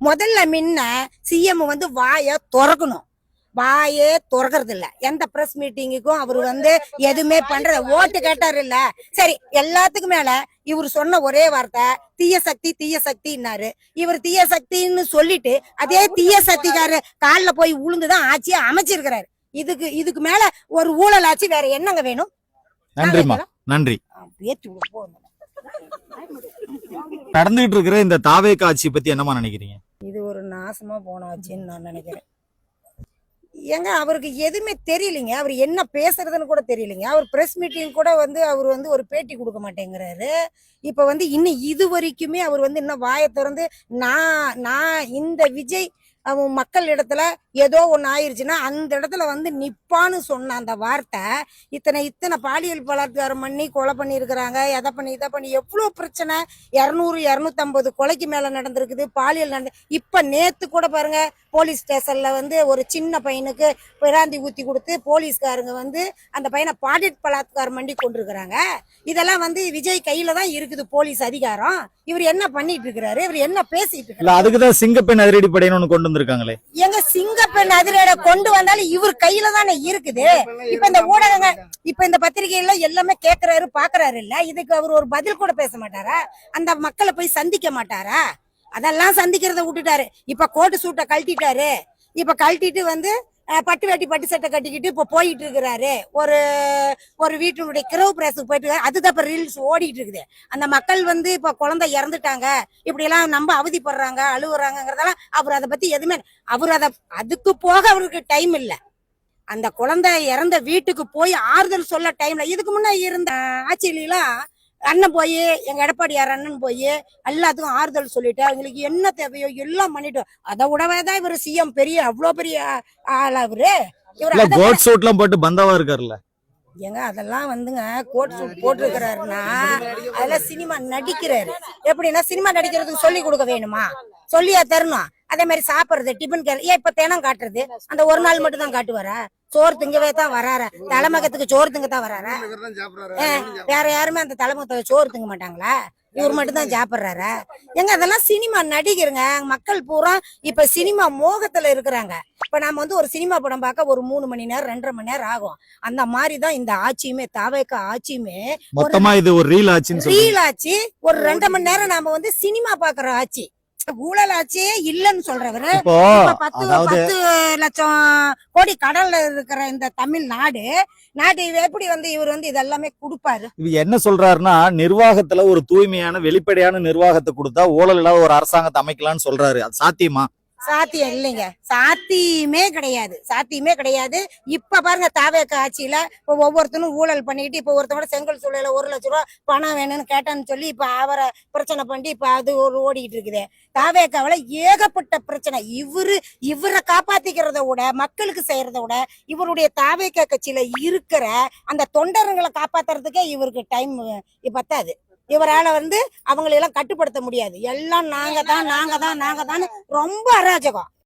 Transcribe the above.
முதல்ல முன்ன சிஎம் வந்து வாயை திறக்கணும். வாயே திறக்கிறது இல்ல. எந்த பிரஸ் மீட்டிங்குக்கும் அவர் வந்து எதுவுமே பண்றது. ஓட்டு கேட்டாரு இல்ல, சரி எல்லாத்துக்கும் மேல இவர் சொன்ன ஒரே வார்த்தை தீய சக்தி தீய சக்தின்னாரு. இவர் தீய சக்தின்னு சொல்லிட்டு அதே தீய சக்திக்காரு காலில போய் உளுந்துதான் ஆட்சியை அமைச்சிருக்கிறாரு. இதுக்கு மேல ஒரு ஊழல் ஆட்சி வேற என்னங்க வேணும்? நன்றிமா, நன்றி. நடந்துகிட்டு இருக்கிற இந்த தாவேக ஆட்சி பத்தி என்னமா நினைக்கிறீங்க? இது ஒரு நாசமா போன ஆட்சின்னு நான் நினைக்கிறேன். ஏங்க அவருக்கு எதுவுமே தெரியலைங்க. அவர் என்ன பேசுறதுன்னு கூட தெரியலைங்க. அவர் பிரஸ் மீட்டிங் கூட வந்து அவர் வந்து ஒரு பேட்டி கொடுக்க மாட்டேங்கிறாரு. இப்ப வந்து இன்னும் இது வரைக்குமே அவர் வந்து இன்னும் வாயை திறந்து நான் இந்த விஜய் அவன் மக்கள் இடத்துல ஏதோ ஒன்று ஆயிடுச்சுன்னா அந்த இடத்துல வந்து நிப்பான்னு சொன்ன அந்த வார்த்தை இத்தனை பாலியல் பலாத்காரம் பண்ணி கொலை பண்ணியிருக்கிறாங்க. இதை பண்ணி எவ்வளோ பிரச்சனை. 200-250 கொலைக்கு மேலே நடந்திருக்குது. பாலியல் இப்போ நேற்று கூட பாருங்க போலீஸ் ஸ்டேஷன்ல வந்து ஒரு சின்ன பையனுக்கு பிராந்தி ஊற்றி கொடுத்து போலீஸ்காரங்க வந்து அந்த பையனை பாலியல் பலாத்காரம் பண்ணி கொண்டிருக்கிறாங்க. இதெல்லாம் வந்து விஜய் கையில தான் இருக்குது போலீஸ் அதிகாரம். இவர் என்ன பண்ணிட்டு இருக்கிறாரு? இவர் என்ன பேசிட்டு இருக்காரு? அதுக்குதான் சிங்கப்பெண் அதிரடி படையினு கொண்டு வந்திருக்காங்களே. எங்க சிங்கப்பெண் அதிரடி கொண்டு வந்தாலும் இவர் கையில தானே இருக்குது. இப்ப இந்த ஊடகங்க இப்ப இந்த பத்திரிகையில எல்லாமே கேட்கிறாரு பாக்குறாரு இல்ல. இதுக்கு அவர் ஒரு பதில் கூட பேச மாட்டாரா? அந்த மக்களை போய் சந்திக்க மாட்டாரா? அதெல்லாம் சந்திக்கிறத விட்டுட்டாரு. இப்ப கோட்டு சூட்டை கழட்டிட்டாரு. இப்ப கழட்டிட்டு வந்து பட்டு வேட்டி பட்டு சட்டை கட்டிக்கிட்டு இப்ப போயிட்டு இருக்கிறாரு. ஒரு வீட்டினுடைய கிரவு பிரேசுக்கு போயிட்டு இருக்காரு. அதுதான் இப்ப ரீல்ஸ் ஓடிட்டு இருக்குது. அந்த மக்கள் வந்து இப்ப குழந்தை இறந்துட்டாங்க இப்படி எல்லாம் நம்ம அவதிப்படுறாங்க அழுகுறாங்கிறதெல்லாம் அவர் அதை பத்தி எதுவுமே அதுக்கு போக அவருக்கு டைம் இல்ல. அந்த குழந்தை இறந்த வீட்டுக்கு போய் ஆறுதல் சொல்ல டைம்ல. இதுக்கு முன்ன இருந்த ஆட்சியிலாம் அண்ணன் போய் எங்க எடப்பாடியார் அண்ணன் போய் எல்லாத்துக்கும் ஆறுதல் சொல்லிட்டு அவங்களுக்கு என்ன தேவையோ எல்லாம் பண்ணிட்டோம். அதை விடவேதான் இவர் சிஎம் பெரிய அவ்வளவு பெரிய ஆள். அவரு கோட் சூட் எல்லாம் போட்டு பந்தாவா இருக்காருல்ல. ஏங்க அதெல்லாம் வந்துங்க கோட் சூட் போட்டிருக்கிறாருன்னா அதெல்லாம் சினிமா நடிக்கிறாரு. எப்படின்னா சினிமா நடிக்கிறதுக்கு சொல்லி கொடுக்க வேணுமா? சொல்லியா தரணும். அதே மாதிரி சாப்பிடுறது டிபன் இப்ப தினம் காட்டுறது அந்த ஒரு நாள் மட்டும் தான் காட்டுவாரா? சோறு திங்கவே தான் வராரு. தலைமகத்துக்கு சோறு திங்க தான் வராரா? வேற யாருமே அந்த தலைமகத்துக்கு சோறு திங்க மாட்டாங்களா? இவர் மட்டும் தான் சாப்பிடுறாரு. எங்க அதெல்லாம் சினிமா நடிகருங்க. மக்கள் பூரா இப்ப சினிமா மோகத்துல இருக்கிறாங்க. இப்ப நாம வந்து ஒரு சினிமா படம் பார்க்க ஒரு 3 மணி நேரம் 2.5 மணி நேரம் ஆகும். அந்த மாதிரிதான் இந்த ஆட்சியுமே தாவேக ஆட்சியுமே மொத்தமா இது ஒரு ரீல் ஆச்சு. ஒரு 2 மணி நேரம் நாம வந்து சினிமா பாக்குற ஆட்சி. ஊழல் ஆட்சியே இல்லன்னு சொல்றவரு 10 லட்சம் கோடி கடல்ல இருக்கிற இந்த தமிழ்நாடு எப்படி வந்து இவர் வந்து இதெல்லாமே கொடுப்பாரு? என்ன சொல்றாருன்னா நிர்வாகத்துல ஒரு தூய்மையான வெளிப்படையான நிர்வாகத்தை கொடுத்தா ஊழல் இல்லாத ஒரு அரசாங்கத்தை அமைக்கலாம்னு சொல்றாரு. அது சாத்தியமா? சாத்தியம் இல்லைங்க. சாத்தியமே கிடையாது. இப்ப பாருங்க தாவேக ஆட்சியில இப்ப ஒவ்வொருத்தனும் ஊழல் பண்ணிட்டு இப்ப ஒருத்தவங்க செங்கல் சூழல 1 லட்சம் ரூபாய் பணம் வேணும்னு கேட்டான்னு சொல்லி இப்ப அவரை பிரச்சனை பண்ணி இப்ப அது ஒரு ஓடிட்டு இருக்குது. தாவேகாவில ஏகப்பட்ட பிரச்சனை. இவரை காப்பாத்திக்கிறத விட மக்களுக்கு செய்யறத விட இவருடைய தாவேக கட்சியில இருக்கிற அந்த தொண்டர்களை காப்பாத்துறதுக்கே இவருக்கு டைம் பத்தாது. இவரால வந்து அவங்களை எல்லாம் கட்டுப்படுத்த முடியாது. எல்லாம் நாங்க தான் ரொம்ப அராஜகம்.